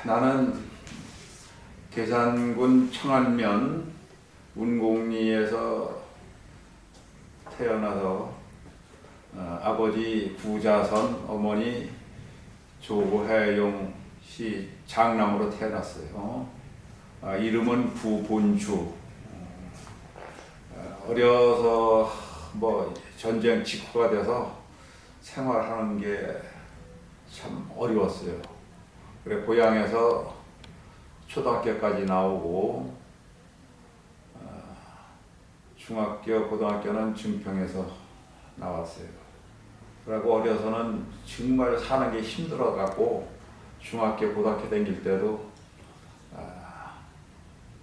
나는 계산군 청안면 운곡리에서 태어나서 아버지 구자선, 어머니 조혜용 씨 장남으로 태어났어요. 이름은 구본주. 어려서 뭐 전쟁 직후가 돼서 생활하는 게 참 어려웠어요. 그래 고향에서 초등학교까지 나오고 중학교, 고등학교는 증평에서 나왔어요. 그리고 어려서는 정말 사는 게 힘들어갖고 중학교, 고등학교 다닐 때도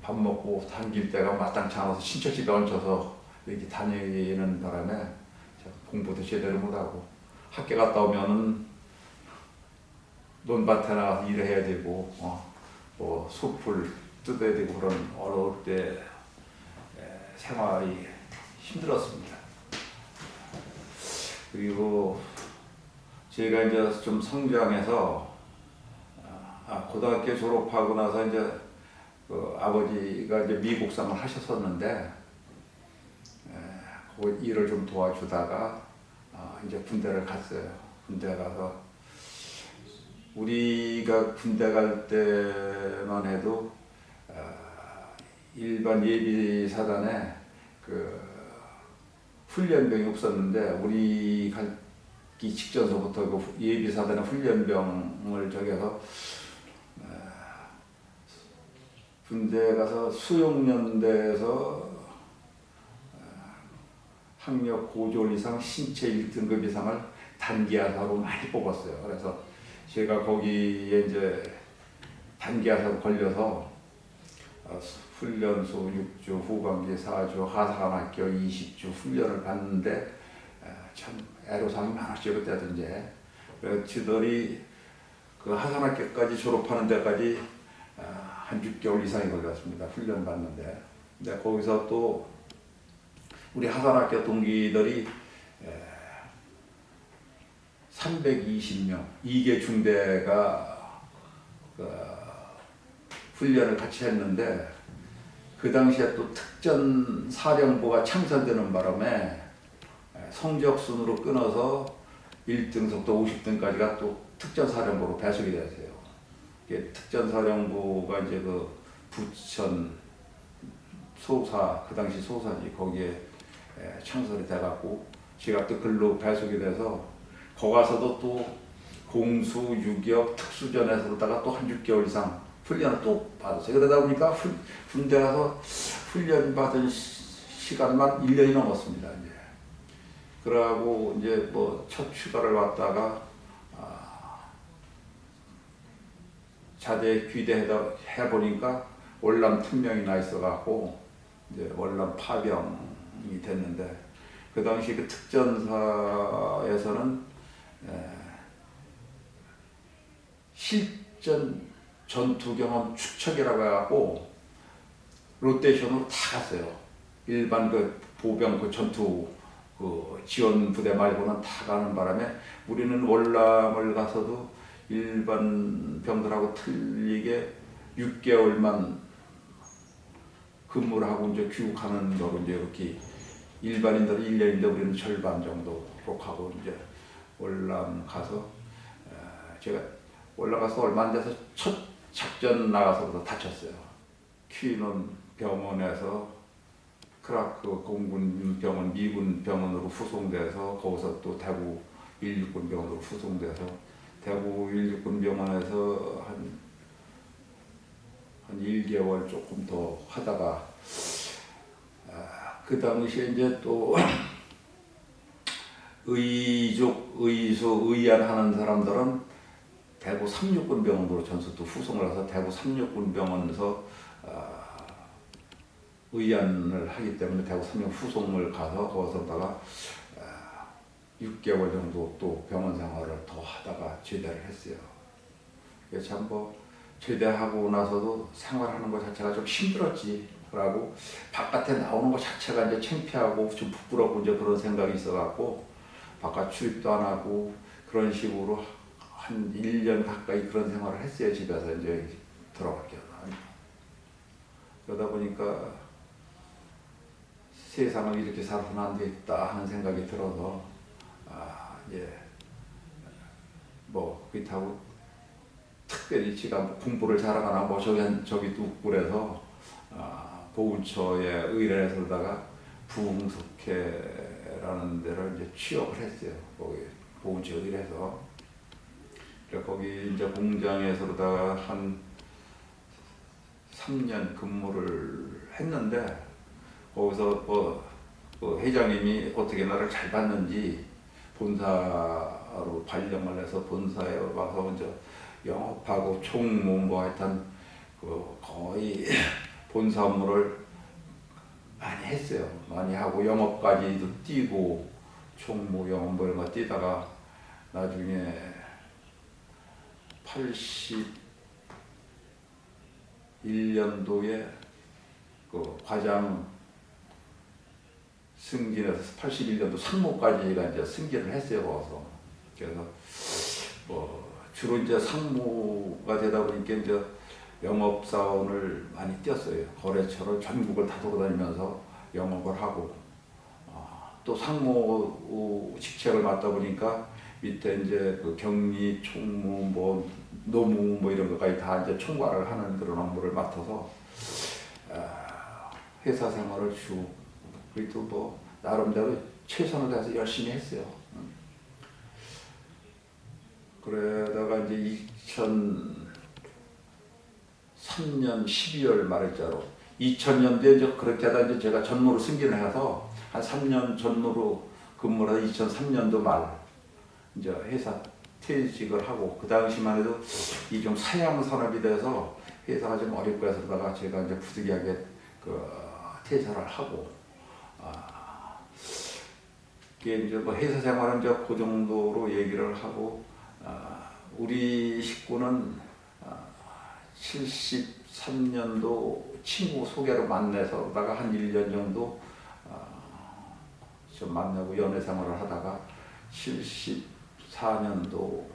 밥 먹고 다닐 때가 마땅치 않아서 친척집에 얹혀서 이렇게 다니는 바람에 공부도 제대로 못하고 학교 갔다 오면은 논밭에 나가서 일해야 되고 뭐 숲을 뜯어야 되고 그런 어려울 때 생활이 힘들었습니다. 그리고 제가 이제 좀 성장해서 고등학교 졸업하고 나서 이제 아버지가 이제 미국 생활 하셨었는데 그 일을 좀 도와주다가 이제 군대를 갔어요. 군대 가서 우리가 군대 갈 때만 해도 일반 예비 사단에 그 훈련병이 없었는데 우리 가기 직전서부터 그 예비 사단의 훈련병을 저기서 군대 가서 수용연대에서 학력 고졸 이상 신체 1등급 이상을 단기하사로 많이 뽑았어요. 그래서 제가 거기에 이제 단기하사로 걸려서 훈련소 6주, 후반기 4주, 하사관학교 20주 훈련을 받는데 참 애로사항이 많았죠. 그때도 이제. 그래서 지들이 그 하사관학교까지 졸업하는 데까지 한 6개월 이상이 걸렸습니다. 훈련 받는데. 근데 거기서 또 우리 하사관학교 동기들이 320명, 2개 중대가 훈련을 같이 했는데 그 당시에 또 특전사령부가 창설되는 바람에 성적순으로 끊어서 1등석부터 50등까지가 또 특전사령부로 배속이 됐어요. 특전사령부가 이제 그 부천 소사, 그 당시 소사지 거기에 창설이 돼갖고 제가 또 글로 배속이 돼서 거기 가서도 또 공수, 유격, 특수전에서다가 또 한 6개월 이상 훈련을 또 받았어요. 그러다 보니까 군대 가서 훈련 받은 시간만 1년이 넘었습니다. 이제. 그러고 이제 뭐 첫 휴가를 왔다가 자대 귀대해 보니까 월남 특명이 나 있어갖고 이제 월남 파병이 됐는데 그 당시 그 특전사에서는 실전 전투 경험 축척이라고 해갖고 로테이션으로 다 갔어요. 일반 그 보병 그 전투 그 지원 부대 말고는 다 가는 바람에 우리는 월남을 가서도 일반 병들하고 틀리게 6개월만 근무를 하고 이제 귀국하는 거로 이제 이렇게 일반인들은 1년인데 우리는 절반 정도로 가고 이제 월남 가서 제가 월남 가서 얼마 안 돼서 첫 작전 나가서부터 다쳤어요. 퀴논 병원에서 크라크 공군 병원, 미군 병원으로 후송돼서 거기서 또 대구 169군 병원으로 후송돼서 대구 169군 병원에서 한 1개월 조금 더 하다가 그 당시에 이제 또 의족, 의수, 의안하는 사람들은 대구 369군 병원으로 전수 또 후송을 해서 대구 369군 병원에서 의안을 하기 때문에 대구 369 후송을 가서 거기서다가 6개월 정도 또 병원 생활을 더 하다가 제대를 했어요. 참 뭐 제대하고 나서도 생활하는 것 자체가 좀 힘들었지. 라고 바깥에 나오는 것 자체가 이제 창피하고 좀 부끄럽고 이제 그런 생각이 있어갖고 바깥 출입도 안 하고 그런 식으로 한 1년 가까이 그런 생활을 했어요. 집에서 이제 들어갈게요. 그러다 보니까 세상을 이렇게 살아서는 안 되겠다 하는 생각이 들어서 이제 뭐 그렇다고 특별히 제가 공부를 잘하거나 뭐 저기 뚝 그래서 보훈처에 의뢰해서 그러다가 부흥석회라는 데를 이제 취업을 했어요. 거기 보훈처 의뢰해서. 그래서 거기 이제 공장에서 그러다가 한 3년 근무를 했는데 거기서 그 회장님이 어떻게 나를 잘 봤는지 본사로 발령을 해서 본사에 와서 이제 영업하고 총무 뭐 하여튼 그 거의 본사 업무를 많이 했어요. 많이 하고 영업까지도 뛰고 총무 영업 뭐 이런 거 뛰다가 나중에 81년도에 그 과장 승진해서 81년도 상무까지가 이제 승진을 했어요. 거기서. 그래서 뭐 주로 이제 상무가 되다 보니까 이제 영업사원을 많이 뛰었어요. 거래처를 전국을 다 돌아다니면서 영업을 하고 또 상무 직책을 맡다 보니까 밑에 이제 그 경리, 총무, 뭐 노무 뭐 이런 것까지 다 이제 총괄을 하는 그런 업무를 맡아서 회사 생활을 쭉 그래도 뭐 나름대로 최선을 다해서 열심히 했어요. 그러다가 이제 2003년 12월 말일자로 2000년도에 이제 그렇게 하다 이제 제가 전무로 승진을 해서 한 3년 전무로 근무를 해서 2003년도 말 이제 회사 퇴직을 하고 그 당시만 해도 이 좀 사양 산업이 돼서 회사가 좀 어렵고 해서 그러다가 제가 이제 부득이하게 그 퇴사를 하고 이게 이제 뭐 회사 생활은 이제 그 정도로 얘기를 하고 우리 식구는 73년도 친구 소개로 만나서 그러다가 한 1년 정도 좀 만나고 연애 생활을 하다가 74년도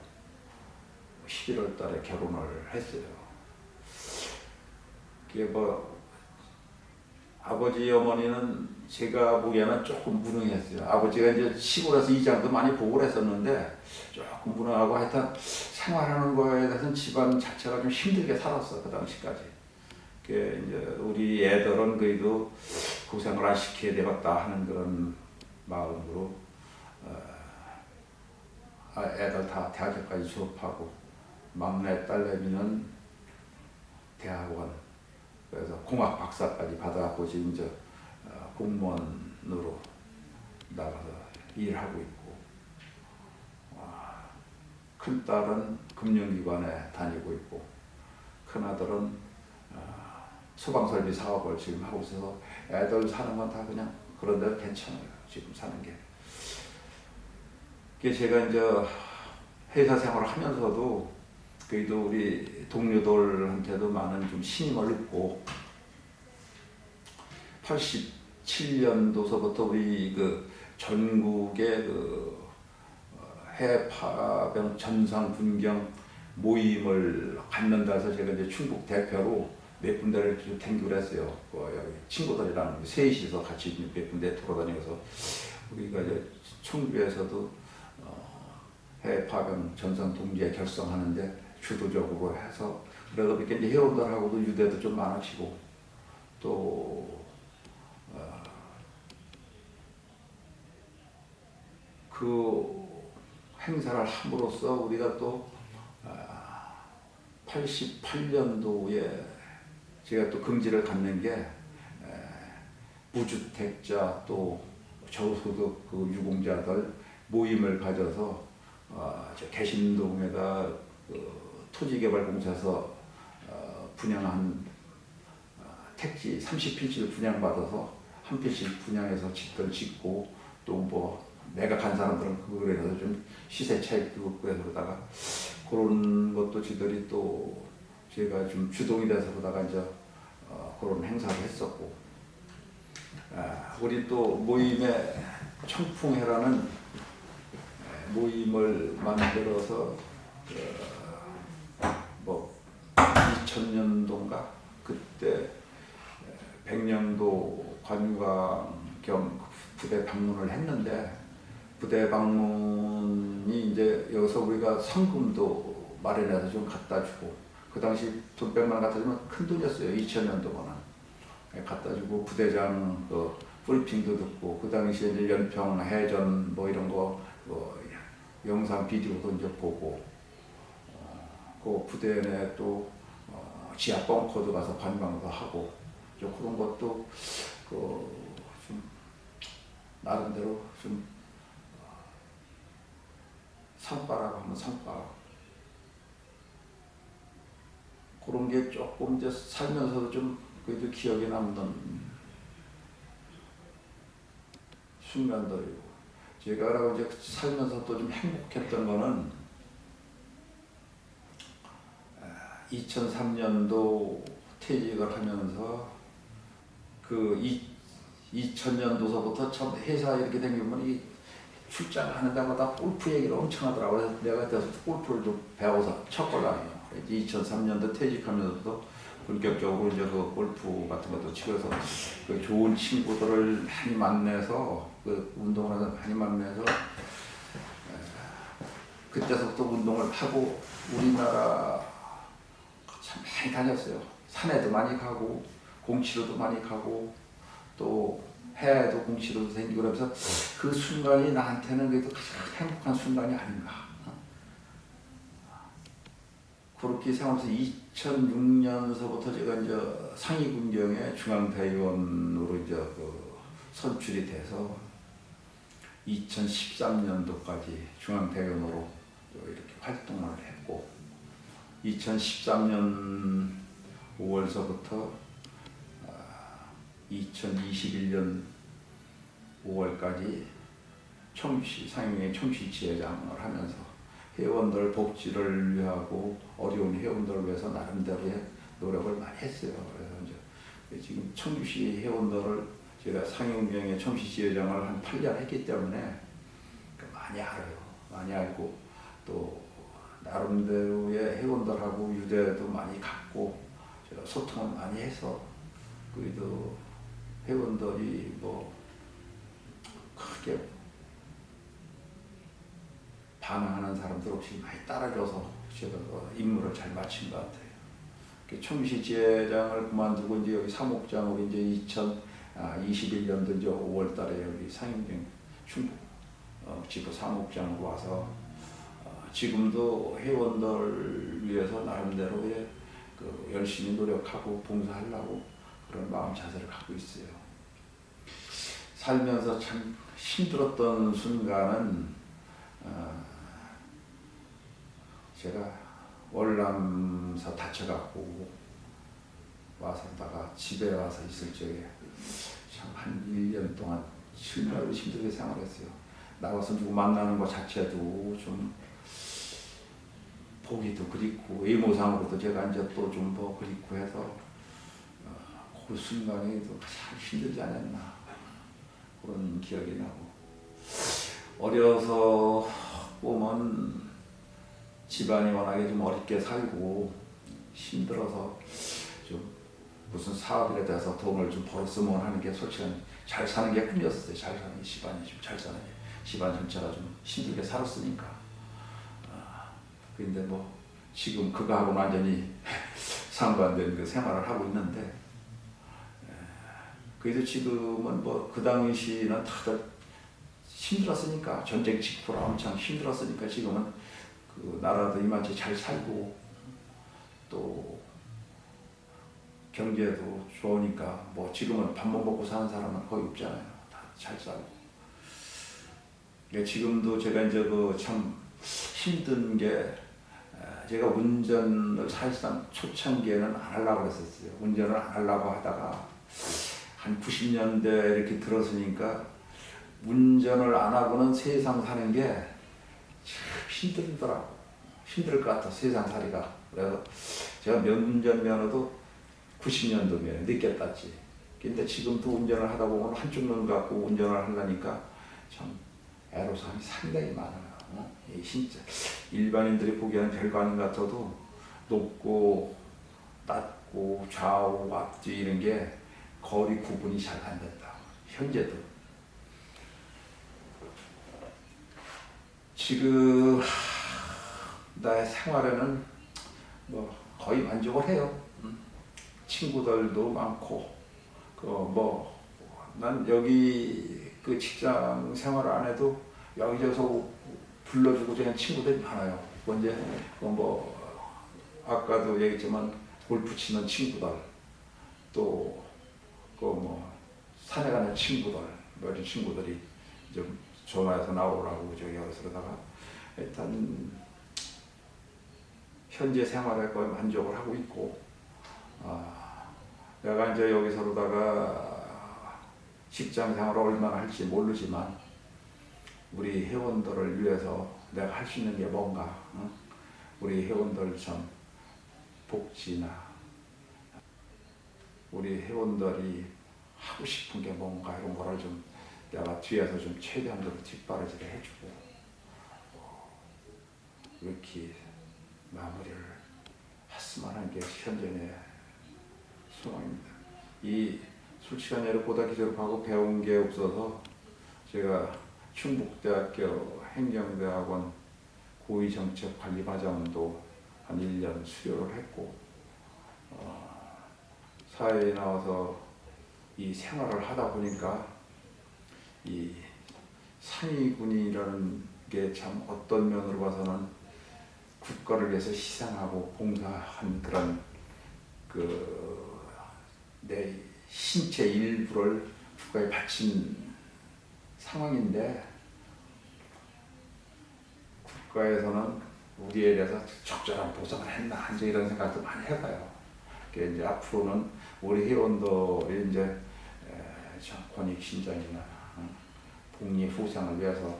11월 달에 결혼을 했어요. 그게 뭐 아버지 어머니는 제가 보기에는 조금 무능했어요. 아버지가 이제 시골에서 이장도 많이 보고 했었는데 조금 무능하고 하여튼 생활하는 거에 대해서는 집안 자체가 좀 힘들게 살았어. 그 당시까지. 그 이제 우리 애들은 그래도 고생을 안 시켜야 되겠다 하는 그런 마음으로 애들 다 대학교까지 졸업하고 막내 딸내미는 대학원 그래서 공학 박사까지 받아갖고 지금 이제 공무원으로 나가서 일하고 있고 큰 딸은 금융기관에 다니고 있고 큰 아들은 소방설비 사업을 지금 하고 있어서 애들 사는 건 다 그냥 그런 데로 괜찮아요. 지금 사는 게. 그게 제가 이제 회사 생활을 하면서도 그래도 우리 동료들한테도 많은 좀 신임을 얻고 87년도서부터 우리 그 전국의 그 해파병 전상 분경 모임을 갖는다 해서 제가 이제 충북 대표로 몇 군데를 좀 댕기를 했어요. 여기 친구들이랑 셋이서 같이 몇 군데 돌아다니면서 우리가 이제 청주에서도 해파병 전상 동지회 결성하는데 주도적으로 해서 그래서 이렇게 이제 회원들하고도 유대도 좀 많아지고 또 그 행사를 함으로써 우리가 또 88년도에 제가 또 긍지를 갖는 게 무주택자 또 저소득 그 유공자들 모임을 가져서 저 개신동에다 그 토지개발공사에서 분양한 택지 30필지를 분양받아서 한 필씩 분양해서 집들 짓고 또 뭐 내가 간 사람들은 그거에 대해서 좀 시세 차익도 없고 해서 그러다가 그런 것도 지들이 또 제가 좀 주동이 돼서 그러다가 이제 그런 행사를 했었고 우리 또 모임에 청풍회라는 모임을 만들어서 뭐 2000년도인가 그때 백령도 관광 겸 부대 방문을 했는데, 부대 방문이 이제 여기서 우리가 상금도 마련해서 좀 갖다 주고, 그 당시 돈 100만 원 갖다 주면 큰 돈이었어요. 2000년도면은 갖다 주고 부대장 그 브리핑도 듣고, 그 당시에 이제 연평 해전 뭐 이런 거 영상 비디오도 이제 보고, 그 부대 내에 또 지하 벙커도 가서 관광도 하고, 그런 것도 좀 나름대로 좀 성과라고 하면 성과, 그런 게 조금 이제 살면서도 좀 그래도 기억에 남는 순간들이고, 제가 이제 살면서 또 좀 행복했던 거는 2003년도 퇴직을 하면서 그 2000년도서부터 참 회사 이렇게 다니면 이 출장 하는 데마다 골프 얘기를 엄청 하더라고요. 그래서 내가 그래서 골프를 좀 배워서 쳤거든요. 2003년도 퇴직하면서도 본격적으로 이제 그 골프 같은 것도 치면서 그 좋은 친구들을 많이 만나서 그 운동을 해서 많이 만나서 그때서부터 운동을 하고 우리나라 참 많이 다녔어요. 산에도 많이 가고 공치로도 많이 가고 또 해외도 공치로도 다니고, 그러면서 그 순간이 나한테는 그래도 가장 행복한 순간이 아닌가. 그렇게 생각하면서 2006년서부터 제가 이제 상위군경의 중앙대의원으로 이제 그 선출이 돼서 2013년도까지 중앙대의원으로 이렇게 활동을 했고, 2013년 5월서부터 2021년 5월까지 청주시 상임위 청주시지회장을 하면서 회원들 복지를 위하고 어려운 회원들을 위해서 나름대로의 노력을 많이 했어요. 그래서 이제 지금 청주시 회원들을 제가 상임위원회 청주시지회장을 한 8년 했기 때문에 많이 알아요. 많이 알고 또 나름대로의 회원들하고 유대도 많이 갖고 제가 소통을 많이 해서 그래도 회원들이 뭐 크게 반항하는 사람들 없이 많이 따라줘서 제가 임무를 잘 마친 것 같아요. 청주시 지회장을 그만두고 이제 여기 사목장으로 이제 2021년도 이제 5월달에 여기 상임경 충북 지부 사목장으로 와서 지금도 회원들 위해서 나름대로의 그 열심히 노력하고 봉사하려고 그런 마음 자세를 갖고 있어요. 살면서 참 힘들었던 순간은 제가 월남서 다쳐갖고 와서다가 집에 와서 있을 적에 참 한 1년 동안 정말 힘들게 생활했어요. 나와서 누구 만나는 것 자체도 좀 보기도 그립고 외모상으로도 제가 이제 또 좀 뭐 그립고 해서 그 순간이 또 참 힘들지 않았나 그런 기억이 나고, 어려서 보면 집안이 워낙에 좀 어렵게 살고 힘들어서 좀 무슨 사업에 대해서 돈을 좀 벌었으면 하는 게 솔직히 잘 사는 게 꿈이었어요. 잘 사는 게, 집안이 좀 잘 사는 게, 집안 전체가 좀 힘들게 살았으니까. 근데 뭐 지금 그거하고 완전히 상반된 그 생활을 하고 있는데, 그래도 지금은 뭐 그 당시는 다들 힘들었으니까, 전쟁 직후라 엄청 힘들었으니까 지금은 그 나라도 이만치 잘 살고 또 경제도 좋으니까 뭐 지금은 밥만 먹고 사는 사람은 거의 없잖아요. 다 잘 살고. 지금도 제가 이제 그 참 힘든 게, 제가 운전을 사실상 초창기에는 안 하려고 그랬었어요. 운전을 안 하려고 하다가 한 90년대 이렇게 들었으니까 운전을 안 하고는 세상 사는 게 참 힘들더라고. 힘들 것 같아, 세상 살이가. 그래서 제가 운전면허도 90년도 면허 늦게 땄지. 근데 지금도 운전을 하다 보면 한쪽 눈 갖고 운전을 하려니까 참 애로사항이 상당히 많아요. 이 진짜 일반인들이 보기에는 별거 아닌 것 같아도 높고 낮고 좌우 앞뒤 이런 게 거리 구분이 잘 안 된다. 현재도. 지금 나의 생활에는 뭐 거의 만족을 해요. 친구들도 많고 난 여기 그 직장 생활 안 해도 여기저기서 불러주고 저는 친구들이 많아요. 먼저 아까도 얘기했지만 골프 치는 친구들, 또 산에 가는 친구들, 이런 친구들이 좀 전화해서 나오라고 저기 그러다가 일단 현재 생활에 거의 만족을 하고 있고, 내가 이제 여기서로다가 직장 생활을 얼마나 할지 모르지만 우리 회원들을 위해서 내가 할 수 있는 게 뭔가, 우리 회원들 참 복지나 우리 회원들이 하고 싶은 게 뭔가 이런 거를 좀 내가 뒤에서 좀 최대한으로 뒷바라지를 해주고 이렇게 마무리를 했으면 하는 게 현재의 소망입니다. 이 솔직한 예로 고등학교 졸업하고 배운 게 없어서 제가 충북대학교 행정대학원 고위정책관리과정도 한 1년 수료를 했고 사회에 나와서 이 생활을 하다 보니까 이 상위군이라는 게 참 어떤 면으로 봐서는 국가를 위해서 희생하고 봉사한 그런 내 신체 일부를 국가에 바친 상황인데 국가에서는 우리에 대해서 적절한 보상을 했나 이제 이런 생각도 많이 해봐요. 이제 앞으로는 우리 회원들이 이제 권익신장이나 복리 후생을 위해서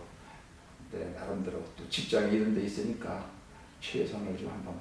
내 나름대로 또 직장이 이런 데 있으니까 최선을 좀 한번